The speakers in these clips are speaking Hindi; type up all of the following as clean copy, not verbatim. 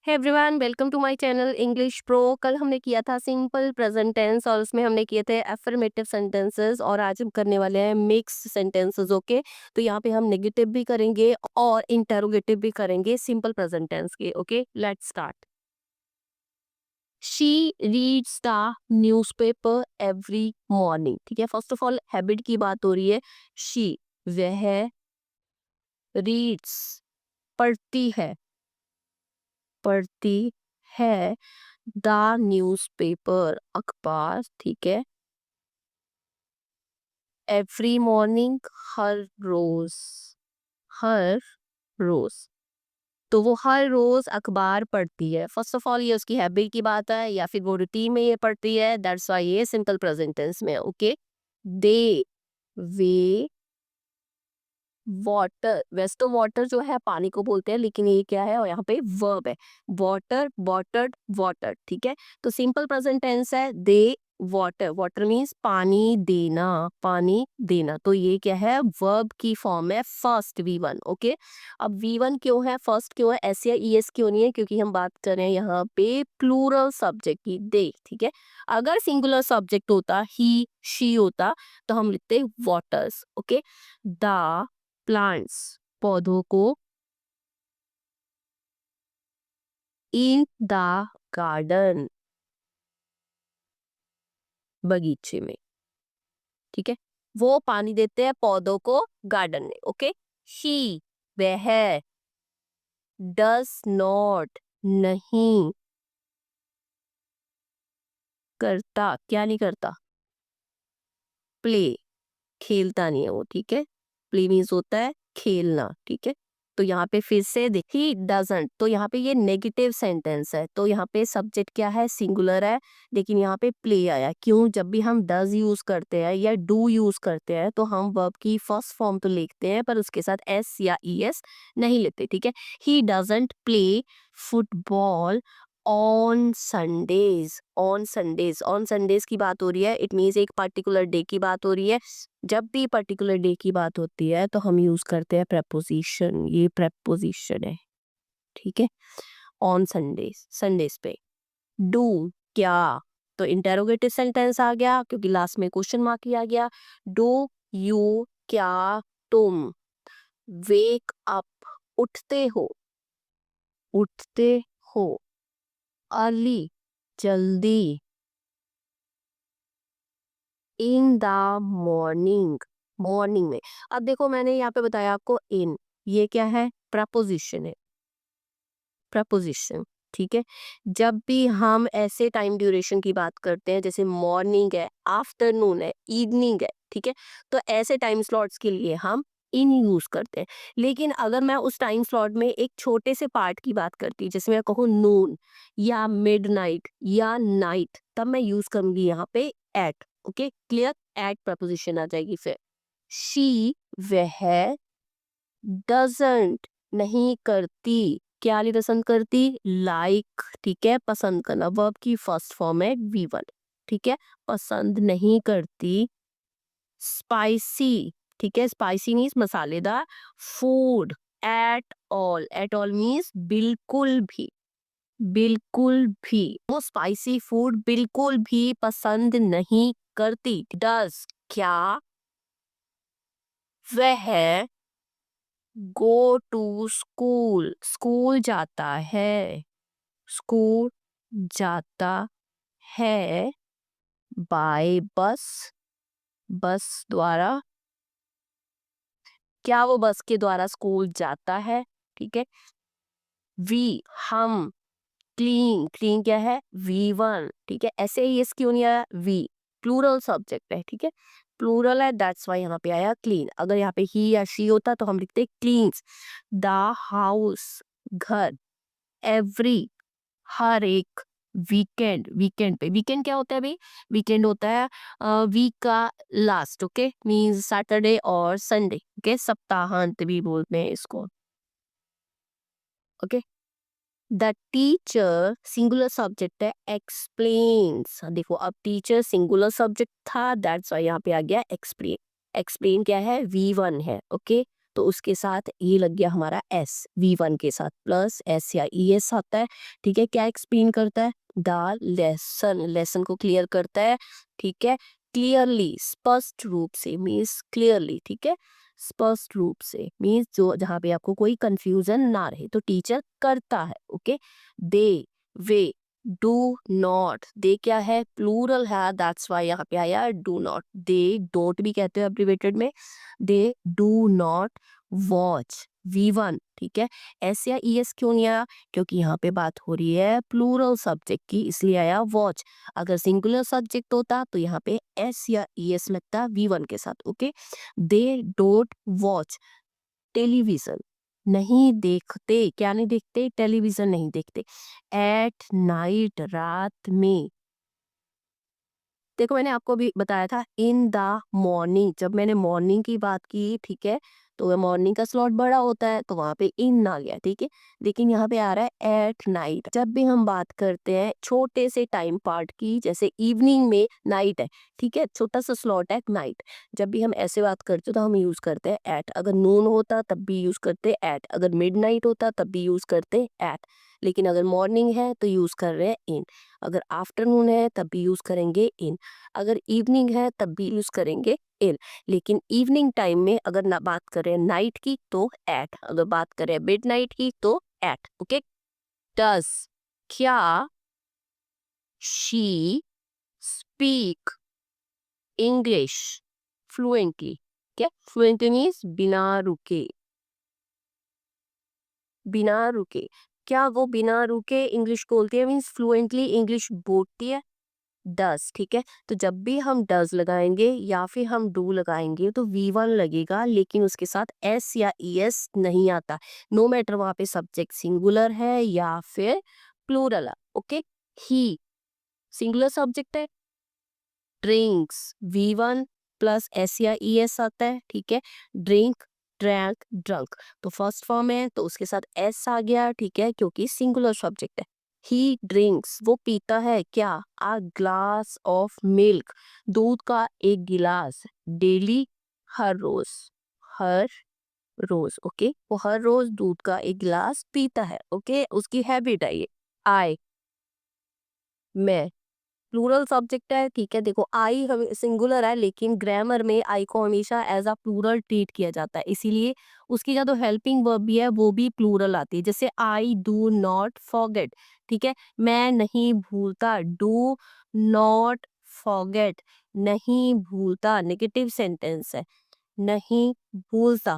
Hey everyone, welcome to my channel English pro. कल हमने किया था सिंपल प्रेजेंट टेंस और उसमें हमने किए थे एफर्मेटिव सेंटेंसेस और आज हम करने वाले हैं मिक्स सेंटेंसेस। ओके, तो यहाँ पे हम नेगेटिव भी करेंगे और इंटेरोगेटिव भी करेंगे सिंपल प्रेजेंट टेंस के। Okay, let's start. She reads the newspaper every morning. ठीक है, फर्स्ट ऑफ ऑल हैबिट की बात हो रही है। शी, वह, रीड्स, पढ़ती है, पढ़ती है, द न्यूज़पेपर, अखबार। ठीक है, एवरी मॉर्निंग, हर रोज, हर रोज। तो वो हर रोज अखबार पढ़ती है। फर्स्ट ऑफ ऑल ये उसकी हैबिट की बात है या फिर वो रूटीन में ये पढ़ती है, दैट्स व्हाई ये सिंपल प्रेजेंट टेंस में है। Okay, they, way, water. वैसे तो वाटर जो है पानी को बोलते हैं, लेकिन ये क्या है और यहाँ पे वर्ब है। Water, watered, water. ठीक है, तो सिंपल प्रेजेंट टेंस है दे वाटर। वाटर मीन्स पानी देना, पानी देना। तो ये क्या है, वर्ब की फॉर्म है फर्स्ट V1। ओके, अब V1 क्यों है, फर्स्ट क्यों है, एस या ईएस क्यों नहीं है, क्योंकि हम बात कर रहे हैं यहाँ पे प्लूरल सब्जेक्ट की, दे। ठीक है, अगर सिंगुलर सब्जेक्ट होता, ही शी होता, तो हम लिखते वाटर्स। ओके, द प्लांट्स, पौधों को, इन द गार्डन, बगीचे में। ठीक है, वो पानी देते हैं पौधों को गार्डन में। ओके, शी, वह, डज नॉट, नहीं करता, क्या नहीं करता, प्ले, खेलता नहीं है वो। ठीक है, प्ले मीन्स होता है खेलना। ठीक है, तो यहाँ पे फिर से देखिए डजंट, तो यहाँ पे ये नेगेटिव सेंटेंस है, तो यहाँ पे सब्जेक्ट क्या है, सिंगुलर है, लेकिन यहाँ पे प्ले आया। क्यों, जब भी हम डज यूज करते हैं या डू यूज करते हैं तो हम वर्ब की फर्स्ट फॉर्म तो लिखते हैं पर उसके साथ एस या ईएस नहीं लेते। ठीक है, he doesn't play football on Sundays. On Sundays, on Sundays की बात हो रही है, इट मीन्स एक पर्टिकुलर डे की बात हो रही है। जब भी पर्टिकुलर डे की बात होती है तो हम यूज करते हैं प्रेपोजिशन, ये प्रेपोजिशन है। ठीक है, ऑन संडेज, संडेज पे। डू, क्या, तो इंटेरोगेटिव सेंटेंस आ गया क्योंकि लास्ट में क्वेश्चन मार्क किया गया। डू यू, क्या तुम, वेक अप, उठते हो, उठते हो, अर्ली, जल्दी, इन द मॉर्निंग, मॉर्निंग में। अब देखो मैंने यहाँ पे बताया आपको इन, ये क्या है, प्रपोजिशन है, प्रपोजिशन। ठीक है, जब भी हम ऐसे टाइम ड्यूरेशन की बात करते हैं जैसे मॉर्निंग है, आफ्टरनून है, इवनिंग है, ठीक है, तो ऐसे टाइम स्लॉट्स के लिए हम इन यूज करते हैं। लेकिन अगर मैं उस टाइम स्लॉट में एक छोटे से पार्ट की बात करती, जैसे मैं कहूँ नून या मिडनाइट या नाइट, तब मैं यूज करूंगी यहाँ पे at. Okay, clear, at preposition आ जाएगी फिर। शी, वह, डजंट, नहीं करती, क्या नहीं पसंद करती, लाइक। ठीक है, पसंद करना, वर्ब की फर्स्ट फॉर्म है V1। ठीक है, पसंद नहीं करती, स्पाइसी। ठीक है, स्पाइसी मीन्स मसालेदार, food, at all, at all means बिल्कुल भी, बिल्कुल भी वो स्पाइसी फूड बिल्कुल भी पसंद नहीं करती। डज, क्या, वह, गो टू स्कूल, स्कूल जाता है, स्कूल जाता है, बाय बस, बस द्वारा, क्या वो बस के द्वारा स्कूल जाता है। ठीक है, वी, हम, क्लीन, क्लीन क्या है, V1। ठीक है, ऐसे ही क्यों नहीं आया, वी प्लूरल सब्जेक्ट है। ठीक है, प्लूरल है, दैट्स वाई यहाँ पे आया क्लीन। अगर यहाँ पे ही या शी होता तो हम लिखते क्लीन्स द हाउस, घर, एवरी, हर एक, वीकेंड, वीकेंड पे, वीकेंड क्या होता है भाई, वीकेंड होता है वीक का लास्ट। ओके, मींस सैटरडे और संडे। ओके, सप्ताहांत भी बोलते हैं इसको। Okay, the teacher, singular subject है, एक्सप्लेन्स। देखो अब टीचर सिंगुलर सब्जेक्ट था, दैट्स वाई यहाँ पे आ गया एक्सप्लेन। एक्सप्लेन क्या है, V1 है। ओके, तो उसके साथ ये लग गया हमारा एस, V1 के साथ प्लस एस या ई एस आता है, ठीक है। क्या एक्सप्लेन करता है? द लेसन, लेसन को क्लियर करता है, ठीक है। क्लियरली, स्पष्ट रूप से मीन्स क्लियरली, ठीक है। स्पष्ट रूप से मीन्स जो जहाँ पे आपको कोई कंफ्यूजन ना रहे, तो टीचर करता है, okay. They, we, do not, they क्या है? प्लूरल है, दैट्स वाई यहाँ पे आया डू नॉट। दे डोंट भी कहते हैं एब्रिवेटेड में। They do not watch, V1, ठीक है। एस या ई एस क्यों नहीं आया? क्योंकि यहाँ पे बात हो रही है प्लूरल सब्जेक्ट की, इसलिए आया वॉच। अगर सिंगुलर सब्जेक्ट होता तो यहाँ पे एस या ई एस लगता V1 के साथ, okay. They don't watch television, नहीं देखते, क्या नहीं देखते? टेलीविजन नहीं देखते। एट नाइट, रात में। देखो मैंने आपको भी बताया था इन द मॉर्निंग, जब मैंने मॉर्निंग की बात की, ठीक है, तो मॉर्निंग का स्लॉट बड़ा होता है तो वहां पे इन आ गया, ठीक है। लेकिन यहाँ पे आ रहा है एट नाइट। जब भी हम बात करते हैं छोटे से टाइम पार्ट की, जैसे इवनिंग में नाइट है, ठीक है, छोटा सा स्लॉट है नाइट, जब भी हम ऐसे बात करते हैं तो हम यूज करते हैं एट। अगर नून होता तब भी यूज करते एट, अगर मिड नाइट होता तब भी यूज करते एट। लेकिन अगर मॉर्निंग है तो यूज कर रहे हैं इन, अगर आफ्टरनून है तब भी यूज करेंगे इन, अगर इवनिंग है तब भी यूज करेंगे इन। लेकिन इवनिंग टाइम में अगर ना बात करें नाइट की तो एट, अगर बात करें मिड नाइट की तो एट, ओके। डज, क्या शी स्पीक इंग्लिश फ्लुएंटली? क्या फ्लुएंटली मीन्स बिना रुके, बिना रुके। क्या वो बिना रुके इंग्लिश बोलती है, मीन्स फ्लुएंटली इंग्लिश बोलती है? डज, ठीक है। तो जब भी हम डज लगाएंगे या फिर हम डू लगाएंगे तो V1 लगेगा, लेकिन उसके साथ एस या ई एस नहीं आता, नो मैटर वहां पे सब्जेक्ट सिंगुलर है या फिर प्लूरल है, ओके। ही सिंगुलर सब्जेक्ट है। ड्रिंक्स, V1 प्लस एस या ई एस आता है, ठीक है। ड्रिंक, ड्रैंक, ड्रंक, तो फर्स्ट फॉर्म है तो उसके साथ एस आ गया, ठीक है, क्योंकि सिंगुलर सब्जेक्ट है। ही ड्रिंक्स, वो पीता है क्या? अ ग्लास ऑफ मिल्क, दूध का एक गिलास, डेली, हर रोज, हर रोज, ओके। वो हर रोज दूध का एक गिलास पीता है, ओके, उसकी हैबिट है ये। आई, मैं, प्लूरल सब्जेक्ट है, ठीक है। देखो आई हम सिंगुलर है, लेकिन ग्रामर में आई को हमेशा एज अ प्लूरल ट्रीट किया जाता है, इसीलिए उसकी जो हेल्पिंग वर्ब भी है वो भी प्लूरल आती है। जैसे आई डू नॉट फॉरगेट, ठीक है, मैं नहीं भूलता, डू नॉट फॉरगेट, नहीं भूलता, नेगेटिव सेंटेंस है, नहीं भूलता।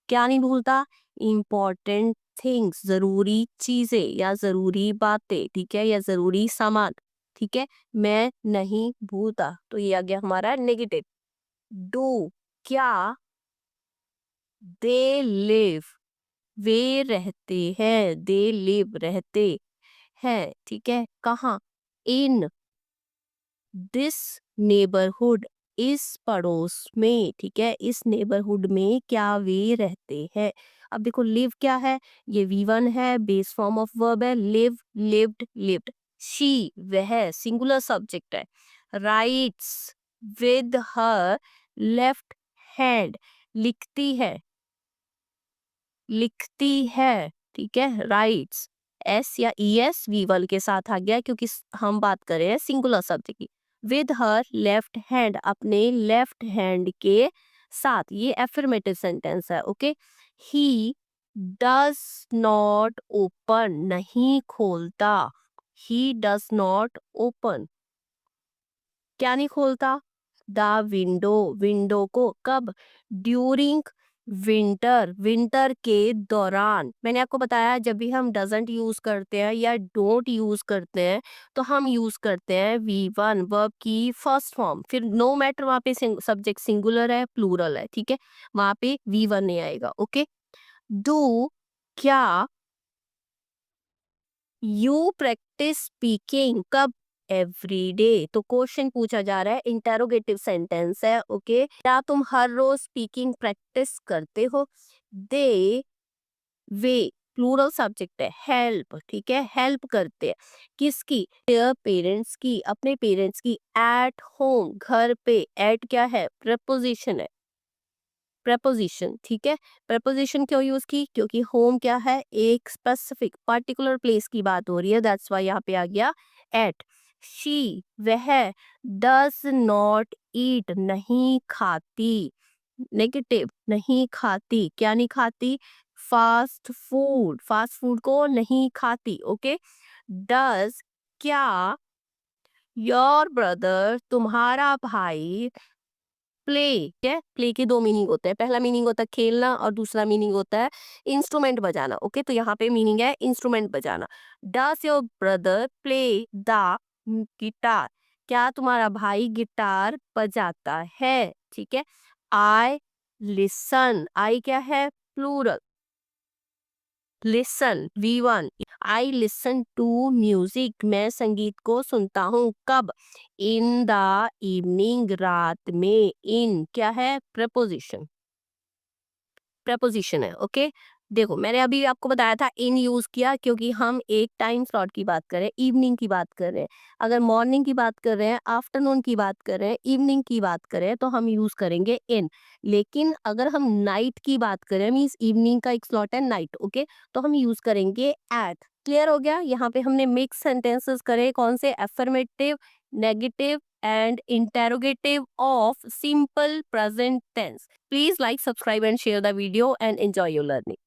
क्या नहीं भूलता? इम्पोर्टेंट थिंग्स, जरूरी चीजें या जरूरी बातें, ठीक है, या जरूरी सामान, ठीक है, मैं नहीं भूलता। तो ये आ गया हमारा नेगेटिव। डू, क्या दे लिव, वे रहते हैं, दे लिव रहते हैं, ठीक है, कहाँ? इन दिस नेबरहुड, इस पड़ोस में, ठीक है, इस नेबरहुड में क्या वे रहते हैं? अब देखो लिव क्या है? ये V1 है, बेस फॉर्म ऑफ वर्ब है, लिव, लिव्ड, लिव्ड। शी, वह सिंगुलर सब्जेक्ट है। Rights with her left hand, लिखती है, लिखती है, ठीक है, राइट्स, एस या ई एस V1 के साथ आ गया, क्योंकि हम बात कर रहे हैं सिंगुलर शब्द की। विद हर लेफ्ट हैंड, अपने लेफ्ट हैंड के साथ, ये एफर्मेटिव सेंटेंस है, okay. He does not open, नहीं खोलता, ही डज नॉट ओपन, क्या नहीं खोलता? द विंडो, विंडो को, कब? ड्यूरिंग विंटर, विंटर के दौरान। मैंने आपको बताया जब भी हम डजंट यूज करते हैं या डोंट यूज करते हैं तो हम यूज करते हैं V1 वर्ब की फर्स्ट फॉर्म, फिर नो मैटर वहां पे सब्जेक्ट सिंगुलर है प्लूरल है, ठीक है, वहां पे V1 नहीं आएगा, ओके। डू, क्या यू प्रैक्टिस स्पीकिंग, कब? एवरीडे, तो क्वेश्चन पूछा जा रहा है, इंटेरोगेटिव सेंटेंस है, ओके। क्या तुम हर रोज स्पीकिंग प्रैक्टिस करते हो? दे, वे प्लूरल सब्जेक्ट है, हेल्प, ठीक है, हेल्प करते हैं, किसकी? देयर पेरेंट्स की, अपने पेरेंट्स की। एट होम, घर पे, एट क्या है? प्रपोजिशन है, प्रपोजिशन, ठीक है। प्रपोजिशन क्यों यूज की, क्योंकि होम क्या है, एक स्पेसिफिक पर्टिकुलर प्लेस की बात हो रही है, दैट्स वाई यहाँ पे आ गया एट। शी, वह, डज नॉट ईट, नहीं खाती, नेगेटिव, नहीं खाती, क्या नहीं खाती, फास्ट फूड, फास्ट फूड को नहीं खाती, ओके। डज, क्या, योर ब्रदर, तुम्हारा भाई, प्ले, क्या, प्ले के दो मीनिंग होते हैं, पहला मीनिंग होता है खेलना और दूसरा मीनिंग होता है इंस्ट्रूमेंट बजाना, ओके। तो यहाँ पे मीनिंग है इंस्ट्रूमेंट बजाना। Does your brother play the guitar, क्या तुम्हारा भाई गिटार बजाता है, ठीक है। आई लिसन, आई क्या है, plural, listen V1, I listen to music, मैं संगीत को सुनता हूँ, कब, इन द इवनिंग, रात में, इन क्या है, प्रपोजिशन, प्रपोजिशन है, ओके। देखो मैंने अभी आपको बताया था इन यूज किया क्योंकि हम एक टाइम स्लॉट की बात कर रहे हैं, इवनिंग की बात कर रहे हैं। अगर मॉर्निंग की बात कर रहे हैं, आफ्टरनून की बात कर रहे हैं, इवनिंग की बात कर रहे हैं, तो हम यूज करेंगे इन। लेकिन अगर हम नाइट की बात करें, मीन्स इवनिंग का एक स्लॉट है नाइट, ओके, तो हम यूज करेंगे एट। क्लियर हो गया। यहाँ पे हमने मिक्स सेंटेंसेस करे, कौन से, affirmative, negative and interrogative of simple present tense. Please like, subscribe and share the video and enjoy your learning.